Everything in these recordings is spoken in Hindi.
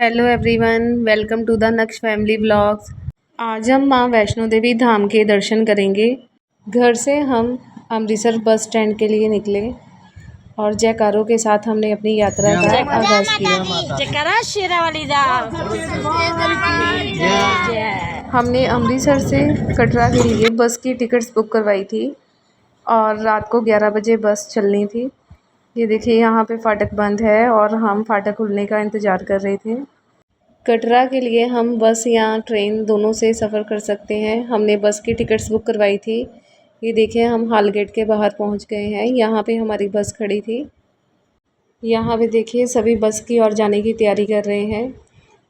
Hello everyone, welcome to the Naksh family blogs. आज हम माँ वैष्णो देवी धाम के दर्शन करेंगे। घर से हम अमृतसर बस स्टैंड के लिए निकले और जयकारों के साथ हमने अपनी यात्रा का आगाज़ किया। हमने अमृतसर से कटरा के लिए बस की टिकट्स बुक करवाई थी और रात को 11 बजे बस चलनी थी। ये देखिए यहाँ पे फाटक बंद है और हम फाटक खुलने का इंतज़ार कर रहे थे। कटरा के लिए हम बस या ट्रेन दोनों से सफ़र कर सकते हैं। हमने बस की टिकट्स बुक करवाई थी। ये देखिए हम हाल गेट के बाहर पहुंच गए हैं। यहाँ पे हमारी बस खड़ी थी। यहाँ पे देखिए सभी बस की ओर जाने की तैयारी कर रहे हैं।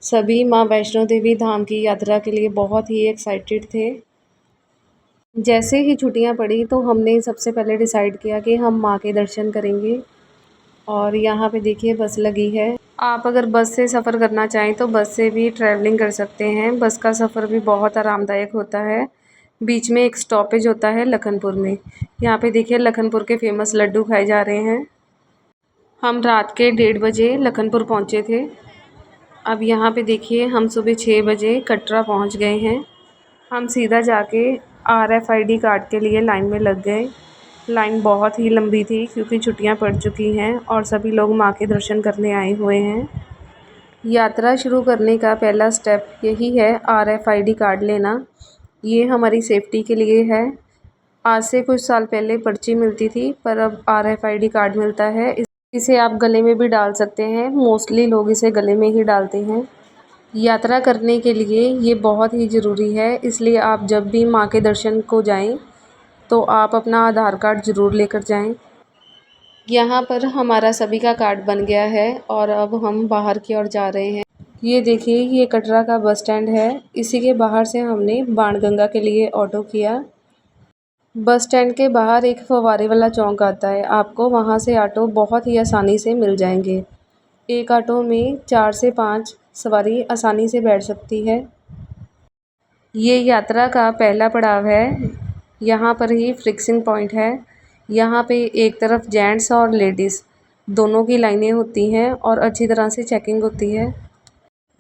सभी माँ वैष्णो देवी धाम की यात्रा के लिए बहुत ही एक्साइटेड थे। जैसे ही छुट्टियाँ पड़ी तो हमने सबसे पहले डिसाइड किया कि हम माँ के दर्शन करेंगे। और यहाँ पे देखिए बस लगी है। आप अगर बस से सफ़र करना चाहें तो बस से भी ट्रैवलिंग कर सकते हैं। बस का सफ़र भी बहुत आरामदायक होता है। बीच में एक स्टॉपेज होता है लखनपुर में। यहाँ पे देखिए लखनपुर के फेमस लड्डू खाए जा रहे हैं। हम रात के 1:30 बजे लखनपुर पहुँचे थे। अब यहाँ पे देखिए हम सुबह 6 बजे कटरा पहुँच गए हैं। हम सीधा जाके RFID कार्ड के लिए लाइन में लग गए। लाइन बहुत ही लंबी थी क्योंकि छुट्टियां पड़ चुकी हैं और सभी लोग माँ के दर्शन करने आए हुए हैं। यात्रा शुरू करने का पहला स्टेप यही है, RFID कार्ड लेना। ये हमारी सेफ्टी के लिए है। आज से कुछ साल पहले पर्ची मिलती थी पर अब RFID कार्ड मिलता है। इसे आप गले में भी डाल सकते हैं। मोस्टली लोग इसे गले में ही डालते हैं। यात्रा करने के लिए ये बहुत ही ज़रूरी है, इसलिए आप जब भी माँ के दर्शन को जाएं तो आप अपना आधार कार्ड ज़रूर लेकर जाएं। यहाँ पर हमारा सभी का कार्ड बन गया है और अब हम बाहर की ओर जा रहे हैं। ये देखिए ये कटरा का बस स्टैंड है। इसी के बाहर से हमने बाणगंगा के लिए ऑटो किया। बस स्टैंड के बाहर एक फव्वारे वाला चौक आता है। आपको वहाँ से ऑटो बहुत ही आसानी से मिल जाएंगे। एक ऑटो में 4 से 5 सवारी आसानी से बैठ सकती है। ये यात्रा का पहला पड़ाव है। यहाँ पर ही फिक्सिंग पॉइंट है। यहाँ पे एक तरफ जेंट्स और लेडीज़ दोनों की लाइनें होती हैं और अच्छी तरह से चेकिंग होती है।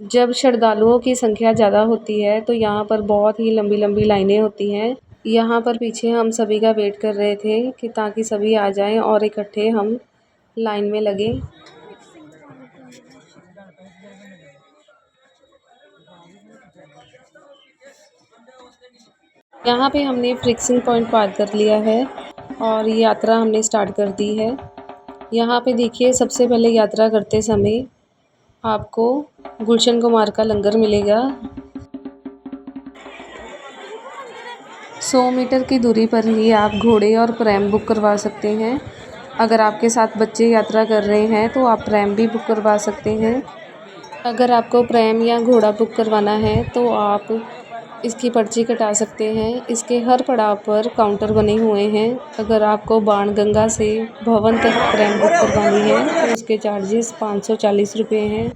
जब श्रद्धालुओं की संख्या ज़्यादा होती है तो यहाँ पर बहुत ही लंबी लंबी लाइनें होती हैं। यहाँ पर पीछे हम सभी का वेट कर रहे थे कि ताकि सभी आ जाएं और इकट्ठे हम लाइन में लगे। यहाँ पे हमने फिक्सिंग पॉइंट पार कर लिया है और यात्रा हमने स्टार्ट कर दी है। यहाँ पे देखिए सबसे पहले यात्रा करते समय आपको गुलशन कुमार का लंगर मिलेगा। 100 मीटर की दूरी पर ही आप घोड़े और प्रैम बुक करवा सकते हैं। अगर आपके साथ बच्चे यात्रा कर रहे हैं तो आप प्रैम भी बुक करवा सकते हैं। अगर आपको प्रैम या घोड़ा बुक करवाना है तो आप इसकी पर्ची कटा सकते हैं। इसके हर पड़ाव पर काउंटर बने हुए हैं। अगर आपको बाणगंगा से भवन तक प्रैम बुक करवानी है तो उसके चार्जेस 540 रुपये हैं।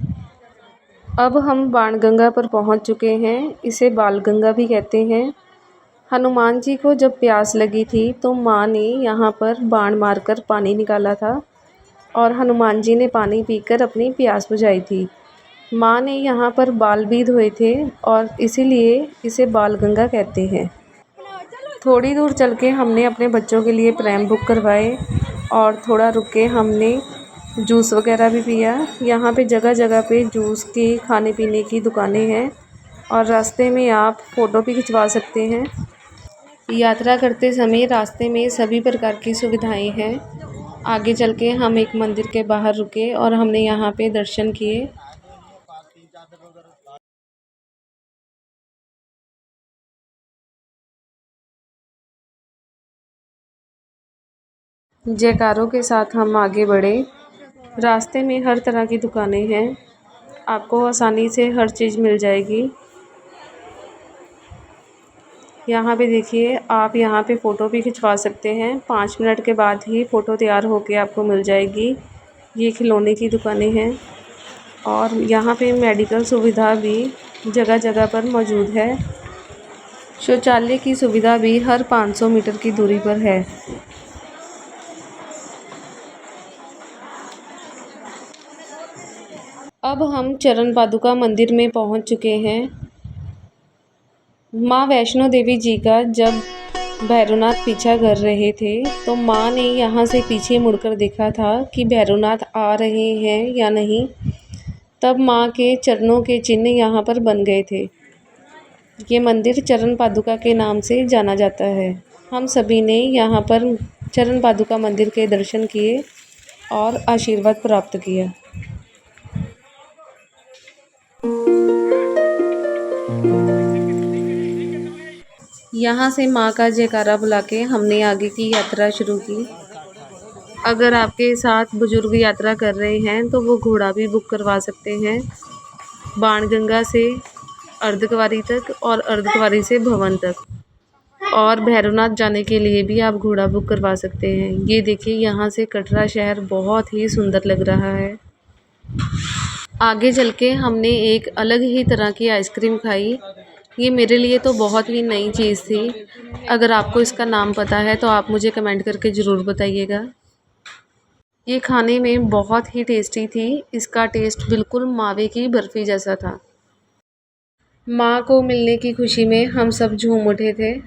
अब हम बाणगंगा पर पहुंच चुके हैं। इसे बालगंगा भी कहते हैं। हनुमान जी को जब प्यास लगी थी तो माँ ने यहाँ पर बाण मारकर पानी निकाला था और हनुमान जी ने पानी पीकर अपनी प्यास बुझाई थी। माँ ने यहाँ पर बाल भी धोए थे और इसीलिए इसे बालगंगा कहते हैं। थोड़ी दूर चल के हमने अपने बच्चों के लिए प्रैम बुक करवाए और थोड़ा रुक के हमने जूस वगैरह भी पिया। यहाँ पे जगह जगह पे जूस की खाने पीने की दुकानें हैं और रास्ते में आप फ़ोटो भी खिंचवा सकते हैं। यात्रा करते समय रास्ते में सभी प्रकार की सुविधाएं हैं। आगे चल के हम एक मंदिर के बाहर रुके और हमने यहाँ पे दर्शन किए। जयकारों के साथ हम आगे बढ़े। रास्ते में हर तरह की दुकानें हैं। आपको आसानी से हर चीज़ मिल जाएगी। यहाँ पे देखिए आप यहाँ पे फ़ोटो भी खिंचवा सकते हैं। 5 मिनट के बाद ही फ़ोटो तैयार होके आपको मिल जाएगी। ये खिलौने की दुकानें हैं और यहाँ पे मेडिकल सुविधा भी जगह जगह पर मौजूद है। शौचालय की सुविधा भी हर 500 मीटर की दूरी पर है। अब हम चरण पादुका मंदिर में पहुंच चुके हैं। माँ वैष्णो देवी जी का जब भैरवनाथ पीछा कर रहे थे तो माँ ने यहाँ से पीछे मुड़कर देखा था कि भैरवनाथ आ रहे हैं या नहीं। तब माँ के चरणों के चिन्ह यहाँ पर बन गए थे। ये मंदिर चरण पादुका के नाम से जाना जाता है। हम सभी ने यहाँ पर चरण पादुका मंदिर के दर्शन किए और आशीर्वाद प्राप्त किया। यहाँ से माँ का जयकारा बुला के हमने आगे की यात्रा शुरू की। अगर आपके साथ बुजुर्ग यात्रा कर रहे हैं तो वो घोड़ा भी बुक करवा सकते हैं, बाणगंगा से अर्धकुंवारी तक और अर्धकुंवारी से भवन तक। और भैरवनाथ जाने के लिए भी आप घोड़ा बुक करवा सकते हैं। ये देखिए, यहाँ से कटरा शहर बहुत ही सुंदर लग रहा है। आगे चल के हमने एक अलग ही तरह की आइसक्रीम खाई। ये मेरे लिए तो बहुत ही नई चीज़ थी। अगर आपको इसका नाम पता है तो आप मुझे कमेंट करके ज़रूर बताइएगा। ये खाने में बहुत ही टेस्टी थी। इसका टेस्ट बिल्कुल मावे की बर्फ़ी जैसा था। माँ को मिलने की खुशी में हम सब झूम उठे थे।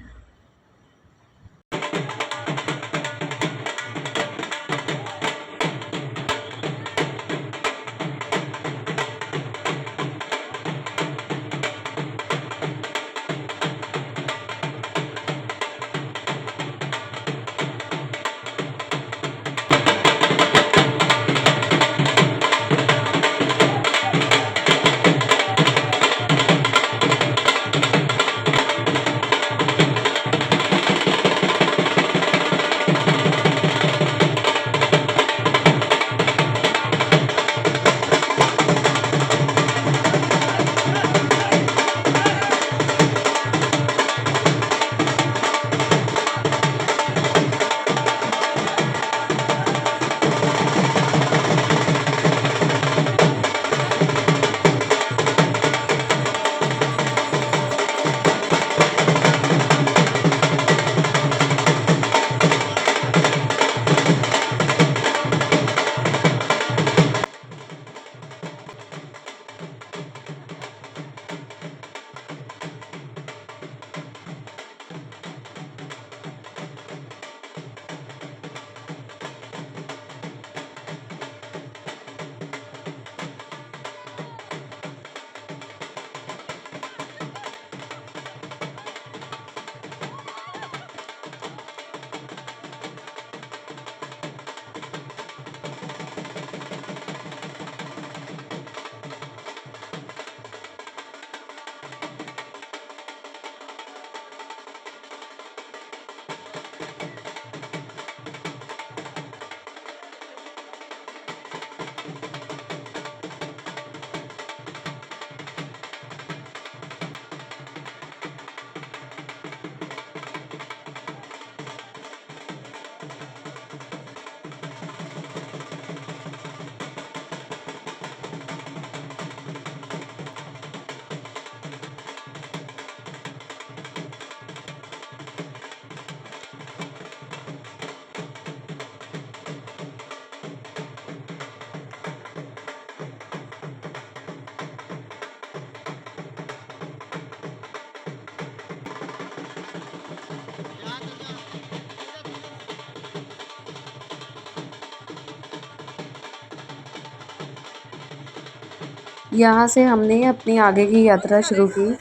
यहाँ से हमने अपनी आगे की यात्रा शुरू की।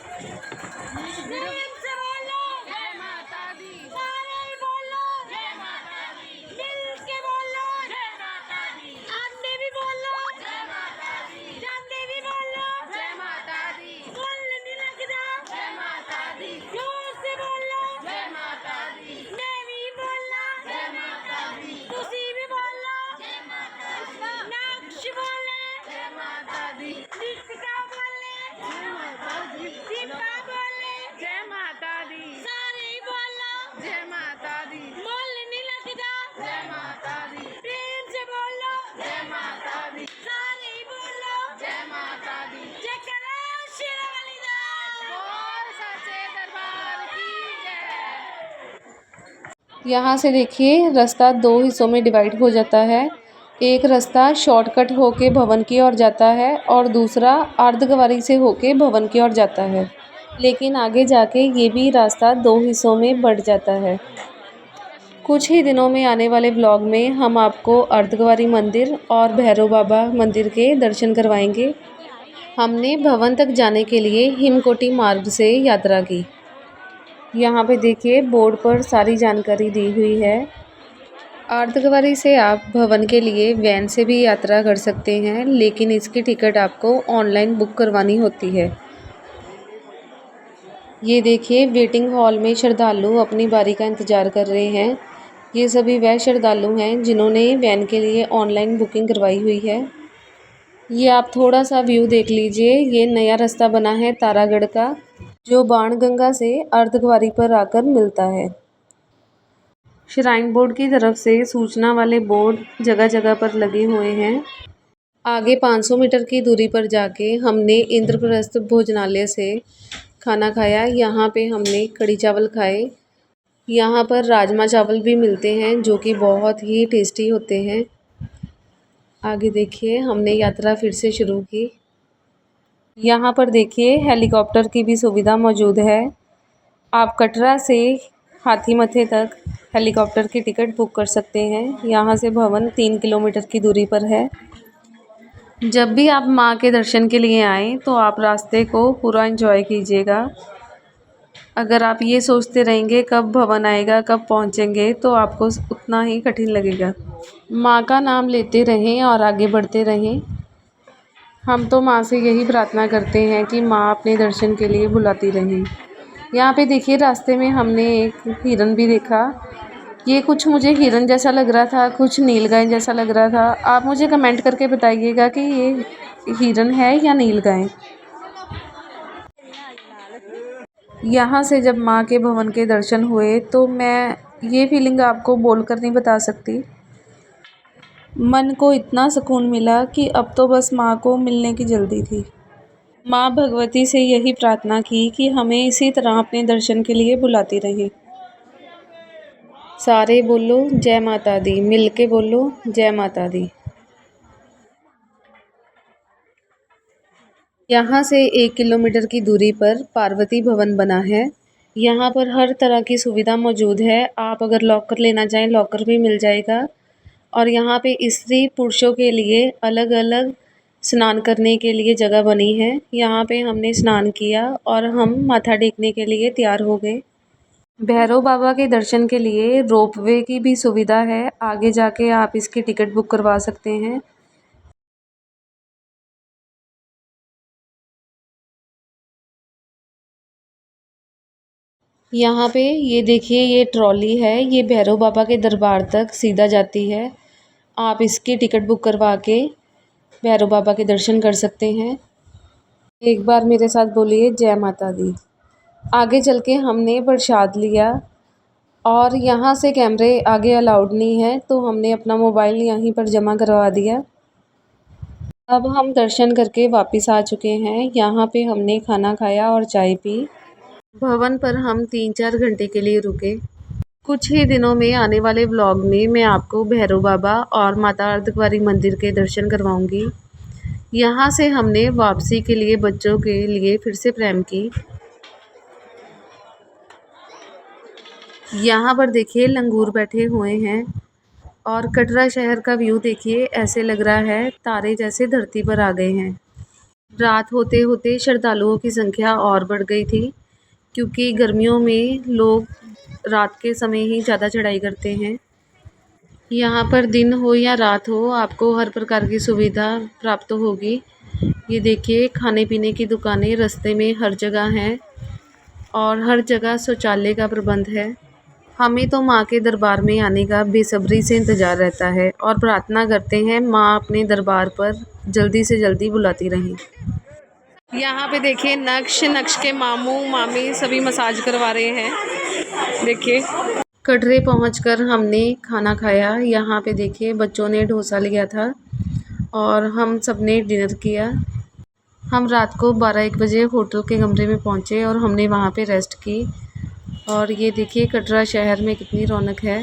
यहाँ से देखिए, रास्ता दो हिस्सों में डिवाइड हो जाता है। एक रास्ता शॉर्टकट होके भवन की ओर जाता है और दूसरा अर्धकुंवारी से होके भवन की ओर जाता है, लेकिन आगे जाके ये भी रास्ता दो हिस्सों में बढ़ जाता है। कुछ ही दिनों में आने वाले व्लॉग में हम आपको अर्धकुंवारी मंदिर और भैरव बाबा मंदिर के दर्शन करवाएंगे। हमने भवन तक जाने के लिए हिमकोटी मार्ग से यात्रा की। यहाँ पे देखिए बोर्ड पर सारी जानकारी दी हुई है। अर्धकुंवारी से आप भवन के लिए वैन से भी यात्रा कर सकते हैं, लेकिन इसकी टिकट आपको ऑनलाइन बुक करवानी होती है। ये देखिए वेटिंग हॉल में श्रद्धालु अपनी बारी का इंतज़ार कर रहे हैं। ये सभी वह श्रद्धालु हैं जिन्होंने वैन के लिए ऑनलाइन बुकिंग करवाई हुई है। ये आप थोड़ा सा व्यू देख लीजिए। ये नया रास्ता बना है तारागढ़ का, जो बाणगंगा से अर्धकुंवारी पर आकर मिलता है। श्राइन बोर्ड की तरफ से सूचना वाले बोर्ड जगह जगह पर लगे हुए हैं। आगे 500 मीटर की दूरी पर जाके हमने इंद्रप्रस्थ भोजनालय से खाना खाया। यहाँ पे हमने कढ़ी चावल खाए। यहाँ पर राजमा चावल भी मिलते हैं जो कि बहुत ही टेस्टी होते हैं। आगे देखिए हमने यात्रा फिर से शुरू की। यहाँ पर देखिए हेलीकॉप्टर की भी सुविधा मौजूद है। आप कटरा से हाथीमथे तक हेलीकॉप्टर की टिकट बुक कर सकते हैं। यहाँ से भवन 3 किलोमीटर की दूरी पर है। जब भी आप माँ के दर्शन के लिए आएँ तो आप रास्ते को पूरा एंजॉय कीजिएगा। अगर आप ये सोचते रहेंगे कब भवन आएगा, कब पहुँचेंगे, तो आपको उतना ही कठिन लगेगा। माँ का नाम लेते रहें और आगे बढ़ते रहें। हम तो माँ से यही प्रार्थना करते हैं कि माँ अपने दर्शन के लिए बुलाती रहें। यहाँ पे देखिए रास्ते में हमने एक हिरन भी देखा। ये कुछ मुझे हिरन जैसा लग रहा था, कुछ नीलगाय जैसा लग रहा था। आप मुझे कमेंट करके बताइएगा कि ये हिरन है या नीलगाय। यहाँ से जब माँ के भवन के दर्शन हुए तो मैं ये फीलिंग आपको बोलकर नहीं बता सकती। मन को इतना सुकून मिला कि अब तो बस माँ को मिलने की जल्दी थी। माँ भगवती से यही प्रार्थना की कि हमें इसी तरह अपने दर्शन के लिए बुलाती रहे। सारे बोलो जय माता दी, मिल के बोलो जय माता दी। यहाँ से 1 किलोमीटर की दूरी पर पार्वती भवन बना है। यहाँ पर हर तरह की सुविधा मौजूद है। आप अगर लॉकर लेना चाहें लॉकर भी मिल जाएगा। और यहाँ पे स्त्री पुरुषों के लिए अलग अलग स्नान करने के लिए जगह बनी है। यहाँ पे हमने स्नान किया और हम माथा टेकने के लिए तैयार हो गए। भैरव बाबा के दर्शन के लिए रोपवे की भी सुविधा है। आगे जाके आप इसकी टिकट बुक करवा सकते हैं। यहाँ पे ये देखिए ये ट्रॉली है, ये भैरव बाबा के दरबार तक सीधा जाती है। आप इसकी टिकट बुक करवा के भैरव बाबा के दर्शन कर सकते हैं। एक बार मेरे साथ बोलिए जय माता दी। आगे चल के हमने प्रसाद लिया और यहाँ से कैमरे आगे अलाउड नहीं है, तो हमने अपना मोबाइल यहीं पर जमा करवा दिया। अब हम दर्शन करके वापस आ चुके हैं। यहाँ पे हमने खाना खाया और चाय पी। भवन पर हम 3-4 घंटे के लिए रुके। कुछ ही दिनों में आने वाले व्लॉग में मैं आपको भैरव बाबा और माता अर्धकुंवारी मंदिर के दर्शन करवाऊंगी। यहाँ से हमने वापसी के लिए बच्चों के लिए फिर से प्रेम की। यहाँ पर देखिए लंगूर बैठे हुए हैं और कटरा शहर का व्यू देखिए। ऐसे लग रहा है तारे जैसे धरती पर आ गए हैं। रात होते होते श्रद्धालुओं की संख्या और बढ़ गई थी, क्योंकि गर्मियों में लोग रात के समय ही ज़्यादा चढ़ाई करते हैं। यहाँ पर दिन हो या रात हो आपको हर प्रकार की सुविधा प्राप्त होगी। ये देखिए खाने पीने की दुकानें रास्ते में हर जगह हैं और हर जगह शौचालय का प्रबंध है। हमें तो माँ के दरबार में आने का बेसब्री से इंतज़ार रहता है और प्रार्थना करते हैं माँ अपने दरबार पर जल्दी से जल्दी बुलाती रहें। यहाँ पे देखिए नक्श के मामू मामी सभी मसाज करवा रहे हैं। देखिए कटरे पहुंचकर हमने खाना खाया। यहाँ पे देखिए बच्चों ने डोसा लिया था और हम सब ने डिनर किया। हम रात को 12-1 बजे होटल के कमरे में पहुँचे और हमने वहाँ पे रेस्ट की। और ये देखिए कटरा शहर में कितनी रौनक है।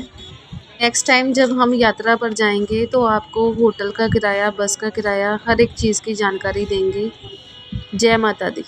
नेक्स्ट टाइम जब हम यात्रा पर जाएंगे तो आपको होटल का किराया, बस का किराया, हर एक चीज़ की जानकारी देंगे। जय माता दी।